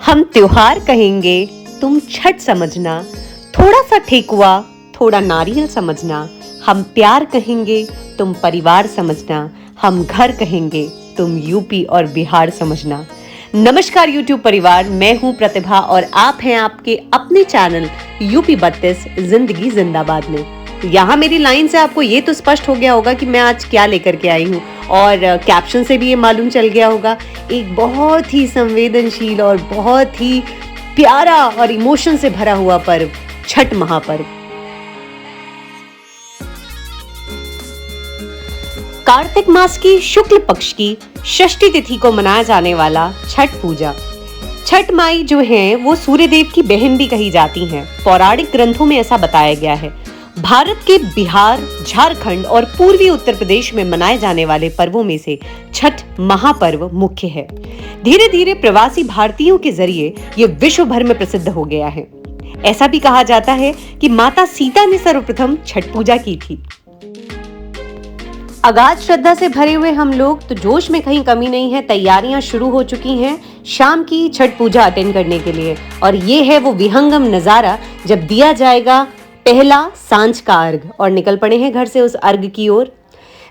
हम त्योहार कहेंगे, तुम छठ समझना। थोड़ा सा ठेकुआ, थोड़ा नारियल समझना। हम प्यार कहेंगे, तुम परिवार समझना। हम घर कहेंगे, तुम यूपी और बिहार समझना। नमस्कार यूट्यूब परिवार, मैं हूं प्रतिभा और आप हैं आपके अपने चैनल यूपी 32 जिंदगी जिंदाबाद में। यहाँ मेरी लाइन से आपको ये तो स्पष्ट हो गया होगा कि मैं आज क्या लेकर के आई हूँ, और कैप्शन से भी ये मालूम चल गया होगा। एक बहुत ही संवेदनशील और बहुत ही प्यारा और इमोशन से भरा हुआ पर्व, छठ महापर्व। कार्तिक मास की शुक्ल पक्ष की षष्ठी तिथि को मनाया जाने वाला छठ पूजा। छठ माई जो हैं वो सूर्य देव की बहन भी कही जाती हैं। पौराणिक ग्रंथों में ऐसा बताया गया है। भारत के बिहार, झारखंड और पूर्वी उत्तर प्रदेश में मनाए जाने वाले पर्वों में से छठ महापर्व मुख्य है। धीरे धीरे प्रवासी भारतीयों के जरिए ये विश्व भर में प्रसिद्ध हो गया है। ऐसा भी कहा जाता है कि माता सीता ने सर्वप्रथम छठ पूजा की थी। अगाध श्रद्धा से भरे हुए हम लोग तो जोश में कहीं कमी नहीं है। तैयारियां शुरू हो चुकी हैं शाम की छठ पूजा अटेंड करने के लिए, और ये है वो विहंगम नजारा जब दिया जाएगा पहला सांझ का अर्घ और निकल पड़े हैं घर से उस अर्घ की ओर।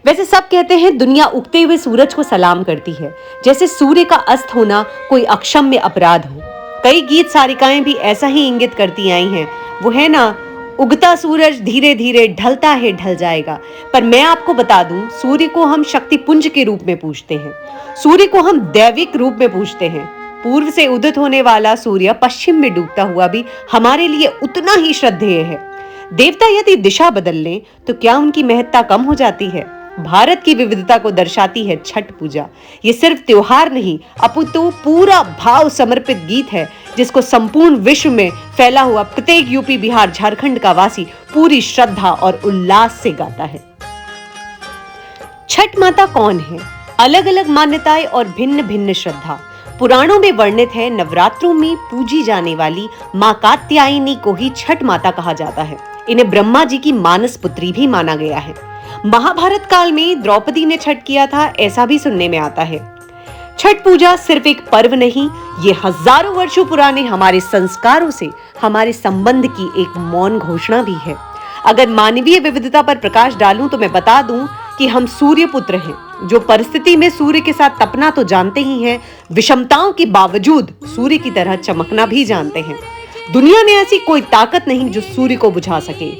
वैसे सब कहते हैं दुनिया उगते हुए सूरज को सलाम करती है, जैसे सूर्य का अस्त होना कोई अक्षम्य अपराध हो। कई गीत सारिकाएं भी ऐसा ही इंगित करती आई हैं। वो है ना, उगता सूरज धीरे धीरे ढलता है ढल जाएगा। पर मैं आपको बता दूं, सूर्य को हम शक्ति पुंज के रूप में पूजते हैं। सूर्य को हम दैविक रूप में पूजते हैं। पूर्व से उदित होने वाला सूर्य पश्चिम में डूबता हुआ भी हमारे लिए उतना ही श्रद्धेय है। देवता यदि दिशा बदल लें तो क्या उनकी महत्ता कम हो जाती है? भारत की विविधता को दर्शाती है छठ पूजा। ये सिर्फ त्योहार नहीं, अपितु पूरा भाव समर्पित गीत है, जिसको संपूर्ण विश्व में फैला हुआ प्रत्येक यूपी, बिहार, झारखंड का वासी पूरी श्रद्धा और उल्लास से गाता है। छठ माता कौन है? अलग अलग मान्यताएं और भिन्न भिन्न श्रद्धा। पुराणों में वर्णित है, नवरात्रों में पूजी जाने वाली मां कात्यायनी को ही छठ माता कहा जाता है। इन्हें ब्रह्मा जी की मानस पुत्री भी माना गया है। महाभारत काल में द्रौपदी ने छठ किया था, ऐसा भी सुनने में आता है। छठ पूजा सिर्फ एक पर्व नहीं, ये हजारों वर्षों पुराने हमारे संस्कारों से हमारे संबंध की एक मौन घोषणा भी है। अगर मानवीय विविधता पर प्रकाश डालूं तो मैं बता दूं कि हम सूर्य पुत्र हैं, जो परिस्थिति में सूर्य के साथ तपना तो जानते ही हैं, विषमताओं के बावजूद सूर्य की तरह चमकना भी जानते हैं। दुनिया में ऐसी कोई ताकत नहीं जो सूर्य को बुझा सके।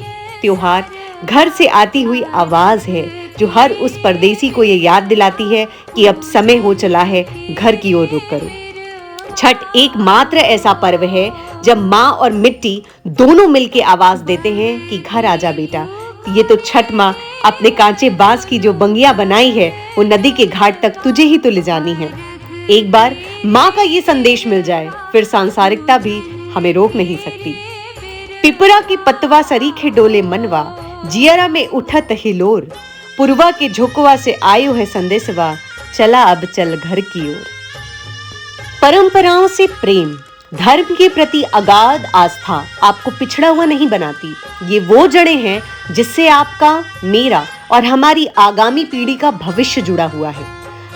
त्योहार घर से आती हुई आवाज है, जो हर उस परदेसी को ये याद दिलाती है कि अब समय हो चला है, घर की ओर रुख करो। छठ एकमात्र ऐसा पर्व है जब माँ और मिट्टी दोनों मिलके आवाज देते हैं कि घर आजा बेटा। ये तो छठ माँ अपने कांचे बांस की जो बंगिया बनाई है, वो नदी के घाट तक तुझे ही तो ले जानी है। एक बार माँ का ये संदेश मिल जाए, फिर सांसारिकता भी हमें रोक नहीं सकती। पिपरा के पतवा सरीखे डोले मनवा, जियरा में उठत हिलोर। पुरवा के झोंकवा से आयो है संदेशवा, चला अब चल घर की ओर। परंपराओं से प्रेम, धर्म के प्रति अगाध आस्था आपको पिछड़ा हुआ नहीं बनाती। ये वो जड़ें हैं जिससे आपका, मेरा और हमारी आगामी पीढ़ी का भविष्य जुड़ा हुआ है।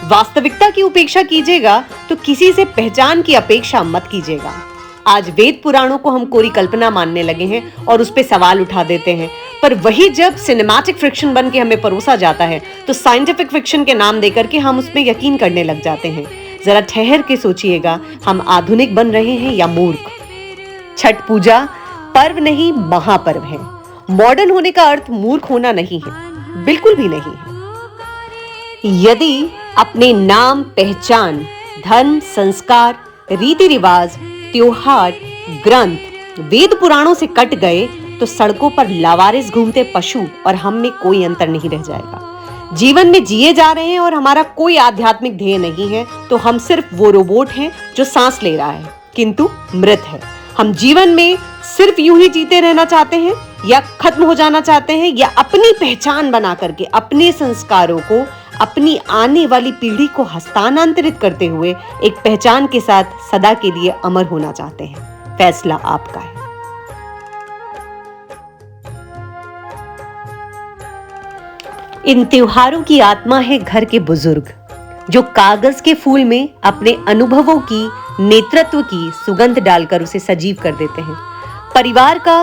वास्तविकता की उपेक्षा कीजिएगा तो किसी से पहचान की अपेक्षा मत कीजिएगा। आज वेद पुराणों को हम कोरी कल्पना मानने लगे हैं और उस पे सवाल उठा देते हैं, पर वही जब सिनेमैटिक फिक्शन बन के हमें परोसा जाता है तो साइंटिफिक फिक्शन के नाम देकर के हम उसमें यकीन करने लग जाते हैं। जरा ठहर के सोचिएगा, हम आधुनिक बन रहे हैं या मूर्ख? छठ पूजा पर्व नहीं, महापर्व है। मॉडर्न होने का अर्थ मूर्ख होना नहीं है, बिल्कुल भी नहीं है। यदि अपने नाम, पहचान, धर्म, संस्कार, रीति रिवाज, त्योहार, ग्रंथ, वेद पुराणों से कट गए तो सड़कों पर लावारिस घूमते पशु और हम में कोई अंतर नहीं रह जाएगा। जीवन में जिए जा रहे हैं और हमारा कोई आध्यात्मिक ध्येय नहीं है, तो हम सिर्फ वो रोबोट हैं जो सांस ले रहा है किंतु मृत है। हम जीवन में सिर्फ यूं ही जीते रहना चाहते हैं, या खत्म हो जाना चाहते हैं, या अपनी पहचान बना करके अपने संस्कारों को अपनी आने वाली पीढ़ी को हस्तांतरित करते हुए एक पहचान के साथ सदा के लिए अमर होना चाहते हैं। फैसला आपका है। इन त्योहारों की आत्मा है घर के बुजुर्ग, जो कागज के फूल में अपने अनुभवों की, नेतृत्व की सुगंध डालकर उसे सजीव कर देते हैं। परिवार का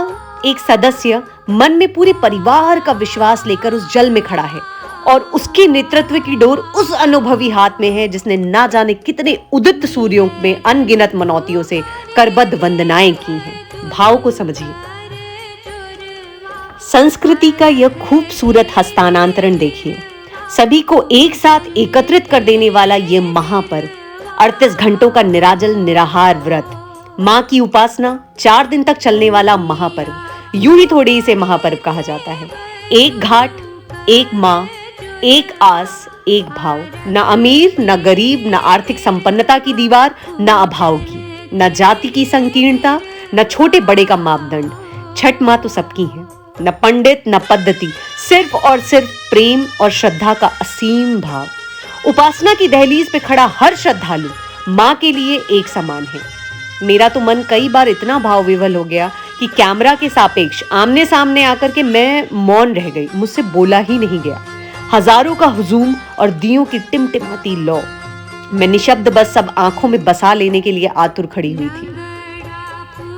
एक सदस्य मन में पूरे परिवार का विश्वास लेकर उस जल में खड़ा है और उसके नेतृत्व की डोर उस अनुभवी हाथ में है जिसने ना जाने कितने उदित सूर्यों में अनगिनत मनौतियों से करबद्ध वंदनाएं की हैं। भाव को समझिए। संस्कृति का यह खूबसूरत हस्तांतरण देखिए। सभी को एक साथ एकत्रित कर देने वाला यह महापर्व, 38 घंटों का निराजल निराहार व्रत, माँ की उपासना, 4 दिन तक चलने वाला महापर्व। यूं ही थोड़ी इसे महापर्व कहा जाता है। एक घाट, एक माँ, एक आस, एक भाव। न अमीर न गरीब, न आर्थिक संपन्नता की दीवार, न अभाव की, न जाति की संकीर्णता, न छोटे बड़े का मापदंड। छठ माँ तो सबकी है, न पंडित न पद्धति, सिर्फ और सिर्फ प्रेम और श्रद्धा का असीम भाव। उपासना की दहलीज पे खड़ा हर श्रद्धालु माँ के लिए एक समान है। मेरा तो मन कई बार इतना भाव विवल हो गया कि कैमरा के सापेक्ष आमने सामने आकर के मैं मौन रह गई, मुझसे बोला ही नहीं गया। हजारों का हुजूम और दियों की टिमटिमाती लौ, मैं निशब्द बस सब आंखों में बसा लेने के लिए आतुर खड़ी हुई थी।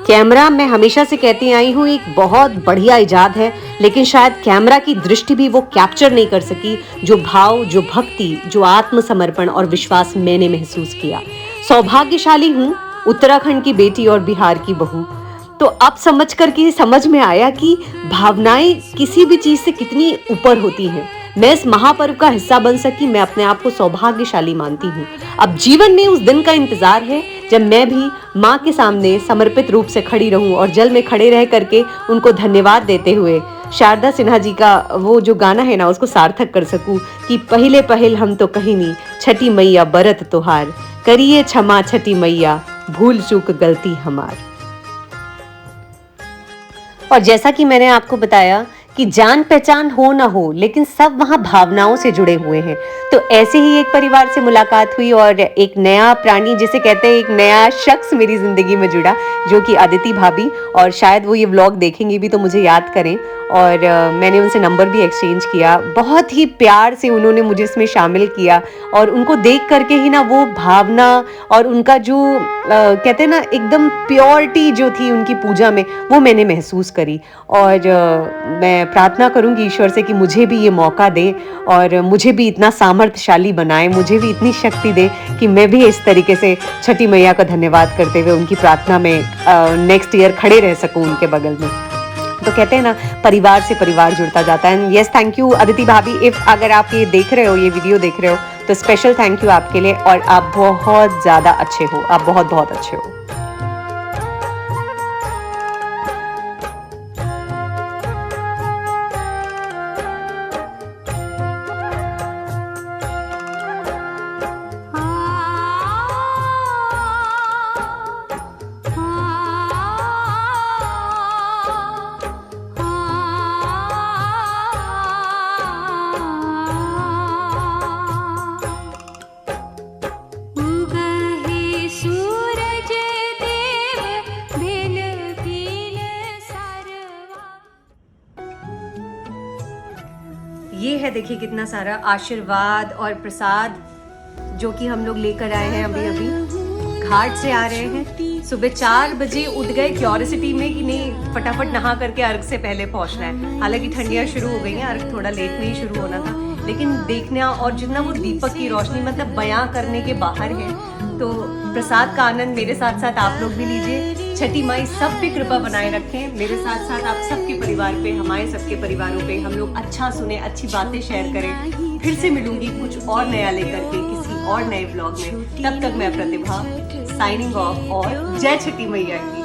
कैमरा, मैं हमेशा से कहती आई हूँ, एक बहुत बढ़िया इजाद है, लेकिन शायद कैमरा की दृष्टि भी वो कैप्चर नहीं कर सकी जो भाव, जो भक्ति, जो आत्मसमर्पण और विश्वास मैंने महसूस किया। सौभाग्यशाली हूँ, उत्तराखंड की बेटी और बिहार की बहू। तो अब समझ करके समझ में आया कि भावनाएं किसी भी चीज से कितनी ऊपर होती हैं। मैं इस महापर्व का हिस्सा बन सकी, मैं अपने आप को सौभाग्यशाली मानती हूँ। अब जीवन में उस दिन का इंतजार है जब मैं भी माँ के सामने समर्पित रूप से खड़ी रहूं और जल में खड़े रह करके उनको धन्यवाद देते हुए शारदा सिन्हा जी का वो जो गाना है ना, उसको सार्थक कर सकूं कि पहले पहल हम तो कहीं नहीं, छठी मैया बरत तोहार, करिए क्षमा छठी मैया, भूल चूक गलती हमार। और जैसा कि मैंने आपको बताया कि जान पहचान हो ना हो, लेकिन सब वहाँ भावनाओं से जुड़े हुए हैं। तो ऐसे ही एक परिवार से मुलाकात हुई और एक नया प्राणी, जिसे कहते हैं एक नया शख्स मेरी जिंदगी में जुड़ा, जो कि अदिति भाभी। और शायद वो ये व्लॉग देखेंगी भी तो मुझे याद करें। और मैंने उनसे नंबर भी एक्सचेंज किया। बहुत ही प्यार से उन्होंने मुझे इसमें शामिल किया और उनको देख करके ही ना वो भावना और उनका जो कहते हैं ना एकदम प्योरिटी जो थी उनकी पूजा में, वो मैंने महसूस करी। और मैं प्रार्थना करूंगी ईश्वर से कि मुझे भी ये मौका दे और मुझे भी इतना सामर्थ्यशाली बनाए, मुझे भी इतनी शक्ति दे कि मैं भी इस तरीके से छठी मैया का धन्यवाद करते हुए उनकी प्रार्थना में नेक्स्ट ईयर खड़े रह सकूं उनके बगल में। तो कहते हैं ना, परिवार से परिवार जुड़ता जाता है। यस, थैंक यू अदिति भाभी। इफ अगर आप ये देख रहे हो, ये वीडियो देख रहे हो, तो स्पेशल थैंक यू आपके लिए। और आप बहुत ज़्यादा अच्छे हो, आप बहुत बहुत अच्छे हो। ये है, देखिए कितना सारा आशीर्वाद और प्रसाद जो कि हम लोग लेकर आए हैं। अभी अभी घाट से आ रहे हैं, सुबह 4 बजे उठ गए क्यूरियोसिटी में कि नहीं फटाफट नहा करके अर्घ से पहले पहुंचना है। हालांकि ठंडियां शुरू हो गई हैं, अर्घ थोड़ा लेट में ही शुरू होना था, लेकिन देखना और जितना वो दीपक की रोशनी मतलब बयां करने के बाहर है। तो प्रसाद का आनंद मेरे साथ साथ आप लोग भी लीजिए। छठी माई सब पे कृपा बनाए रखें, मेरे साथ साथ आप सबके परिवार पे, हमारे सबके परिवारों पे हम लोग अच्छा सुने, अच्छी बातें शेयर करें। फिर से मिलूंगी कुछ और नया लेकर के किसी और नए ब्लॉग में। तब तक मैं प्रतिभा साइनिंग ऑफ और जय छठी मैया की।